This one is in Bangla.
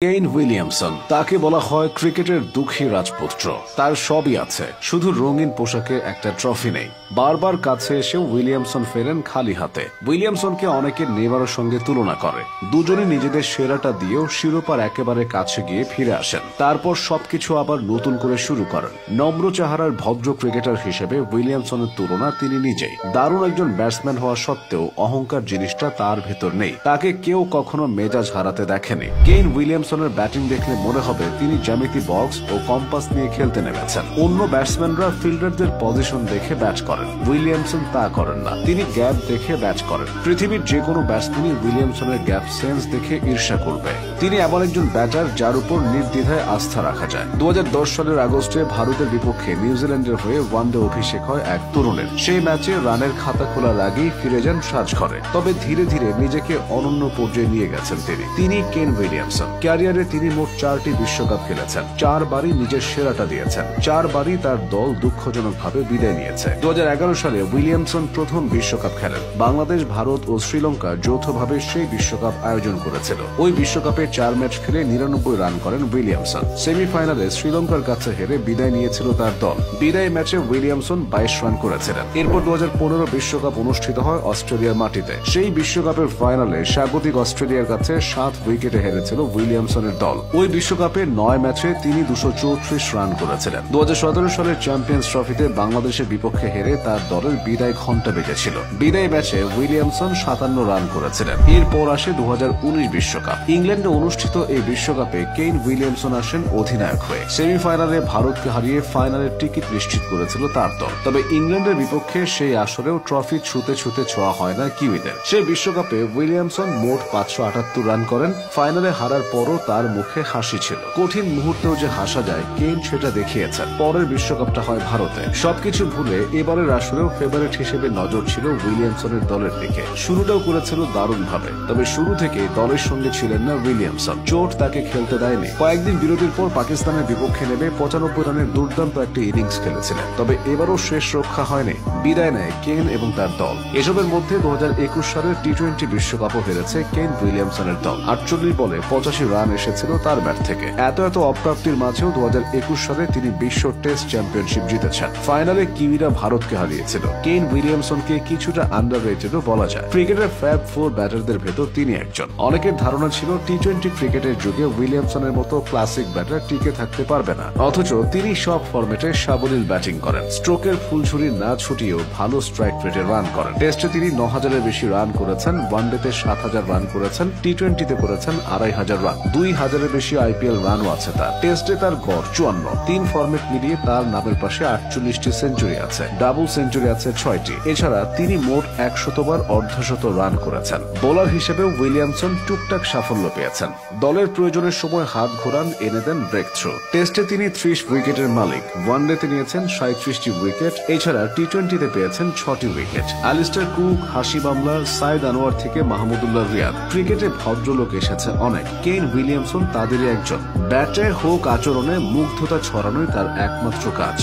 কেইন উইলিয়ামসন তাকে বলা হয় ক্রিকেটের দুঃখী রাজপুত্র। তার সবই আছে, শুধু রঙিন পোশাকে একটা ট্রফি নেই। বারবার কাছে এসে উইলিয়ামসন ফেরেন খালি হাতে। উইলিয়ামসনকে অনেকে নেইমারের সঙ্গে তুলনা করে। দুজনে নিজেদের সেরাটা দিয়েও শিরোপার একেবারে কাছে গিয়ে ফিরে আসেন, তারপর সবকিছু আবার নতুন করে শুরু করেন। নম্র চেহারার ভদ্র ক্রিকেটার হিসেবে উইলিয়ামসনের তুলনা তিনি নিজেই। দারুণ একজন ব্যাটসম্যান হওয়া সত্ত্বেও অহংকার জিনিসটা তার ভেতর নেই। তাকে কেউ কখনো মেজাজ হারাতে দেখেনি। কেইন উইলিয়ামসনের ব্যাটিং দেখলে মনে হবে তিনি জ্যামিতি বক্স ও কম্পাস নিয়ে খেলতে নেমেছেন। অন্য ব্যাটসম্যানরা ফিল্ডারদের পজিশন দেখে ব্যাট করেন, উইলিয়ামসন তা করেন না। তিনি গ্যাপ দেখে ব্যাট করেন। পৃথিবীর যে কোনো ব্যাটসম্যানই উইলিয়ামসনের গ্যাপ সেন্স দেখে ঈর্ষা করবে। তিনি এমন একজন ব্যাটার যার উপর নির্দ্বিধায় আস্থা রাখা যায়। 2010 সালের আগস্টে ভারতের বিপক্ষে নিউজিল্যান্ডের হয়ে ওয়ানডে অভিষেক হয় এক তরুণের। সেই ম্যাচে রানের খাতা খোলার আগেই ফিরে যান সাজঘরে। তবে ধীরে ধীরে নিজেকে অনন্য পর্যায়ে নিয়ে গেছেন তিনি কেইন উইলিয়ামসন। ক্যারিয়ারে তিনি মোট 4টি বিশ্বকাপ খেলেছেন, 4বারই নিজের সেরাটা দিয়েছেন, 4বারই তার দল দুঃখজনকভাবে বিদায় নিয়েছে। 2011 সালে উইলিয়ামসন প্রথম বিশ্বকাপ খেলেন। বাংলাদেশ, ভারত ও শ্রীলঙ্কা যৌথভাবে সেই বিশ্বকাপ আয়োজন করেছিল। ওই বিশ্বকাপে 4 ম্যাচ খেলে 99 রান করেন উইলিয়ামসন। সেমিফাইনালে শ্রীলঙ্কার কাছে হেরে বিদায় নিয়েছিল তার দল। বিদায় ম্যাচে উইলিয়ামসন 22 রান করেছিলেন। এরপর 2015 বিশ্বকাপ অনুষ্ঠিত হয় অস্ট্রেলিয়ার মাটিতে। সেই বিশ্বকাপের ফাইনালে স্বাগতিক অস্ট্রেলিয়ার কাছে 7 উইকেটে হেরেছিল উইলিয়ামসনের দল। ওই বিশ্বকাপে 9 ম্যাচে তিনি 234 রান করেছিলেন। 2017 সালের চ্যাম্পিয়ন্স ট্রফিতে বাংলাদেশের বিপক্ষে হেরে তার দলের বিদায় ঘণ্টা বেজেছিল। বিদায় ম্যাচে উইলিয়ামসন 57 রান করেছিলেন। এরপর আসে 2019 বিশ্বকাপ। ইংল্যান্ডে অনুষ্ঠিত এই বিশ্বকাপে কেইন উইলিয়ামসন আসেন অধিনায়ক হয়ে। সেমিফাইনালে ভারতকে হারিয়ে ফাইনালের টিকিট নিশ্চিত করেছিল তার দল। তবে ইংল্যান্ডের বিপক্ষে সেই আসরেও ট্রফি ছুঁতে ছোঁয়া হয় না কিউইদের। সেই বিশ্বকাপে উইলিয়ামসন মোট 578 রান করেন। ফাইনালে হারার পরও তার মুখে হাসি ছিল। কঠিন মুহূর্তেও যে হাসা যায়, কেইন সেটা দেখিয়েছেন। পরের বিশ্বকাপটা হয় ভারতে। সবকিছু ভুলে এবারের আসরেও ফেভারিট হিসেবে নজর ছিল উইলিয়ামসনের দলের দিকে। শুরুটাও করেছিল দারুণভাবে, তবে শুরু থেকে দলের সঙ্গে ছিলেন না উইলিয়ামসন। চোট তাকে খেলতে দেয়নি। কয়েকদিন বিরতির পর পাকিস্তানের বিপক্ষে নেমে 95 রানের দুর্দান্ত একটা ইনিংস খেলেছিলেন। তবে এবারও শেষ রক্ষা হয়নি। বিদায় নেয় কেইন এবং তার দল। এসবের মধ্যে 2021 সালের টি-20 বিশ্বকাপও হেরেছে কেইন উইলিয়ামসনের দল। 48 বলে 85 রান এসেছিল তার ব্যাট থেকে। এত অপ্রাপ্তির মাঝেও 2021 সালে তিনি বিশ্ব টেস্ট চ্যাম্পিয়নশিপ জিতেছেন। ফাইনালে কিউইরা ভারতকে হারিয়েছিল। কেইন উইলিয়ামসনকে কিছুটা আন্ডাররেটেডও বলা যায়। ক্রিকেটের ফ্যাব 4 ব্যাটারদের ভেতর তিনি একজন। অনেকের ধারণা ছিল টি-20 ক্রিকেটের যুগে উইলিয়ামসনের মতো ক্লাসিক ব্যাটার টিকে থাকতে পারবে না। অথচ তিনি সব ফরম্যাটে সাবলীল ব্যাটিং করেন। স্ট্রোকের ফুলঝুরি না ছুটিয়েও ভালো স্ট্রাইক রেটে রান করেন। টেস্টে তিনি 9000-এর বেশি রান করেছেন, ওয়ানডেতে 7000 রান করেছেন, টি-20-তে করেছেন 2500 রান। 2000-এর বেশি আইপিএল রানও আছে তার। টেস্টে তার গড় 54। 3 ফরম্যাট মিলিয়ে তার নামের পাশে 48টি সেঞ্চুরি আছে, ডাবল সেঞ্চুরি আছে 6টি। এছাড়া তিনি মোট 100 বার অর্ধশত রান করেছেন। বোলার হিসেবেও উইলিয়ামসন টুকটাক সাফল্য পেয়েছেন। দলের প্রয়োজনের সময় হাত ঘোরান, এনে দেন ব্রেক থ্রু। টেস্টে তিনি 30 উইকেটের মালিক। ওয়ানডেতে নিয়েছেন 37টি উইকেট। এছাড়া টি-20-তে পেয়েছেন 6টি উইকেট। অ্যালিস্টার কুক, হাশিম আমলা, সাইদ আনোয়ার থেকে মাহমুদুল্লাহ রিয়াদ। ক্রিকেটে ভদ্রলোক এসেছে অনেক, কেইন উইলিয়ামসন তাদেরই একজন। ব্যাটে হোক আচরণে মুগ্ধতা ছড়ানোই তার একমাত্র কাজ।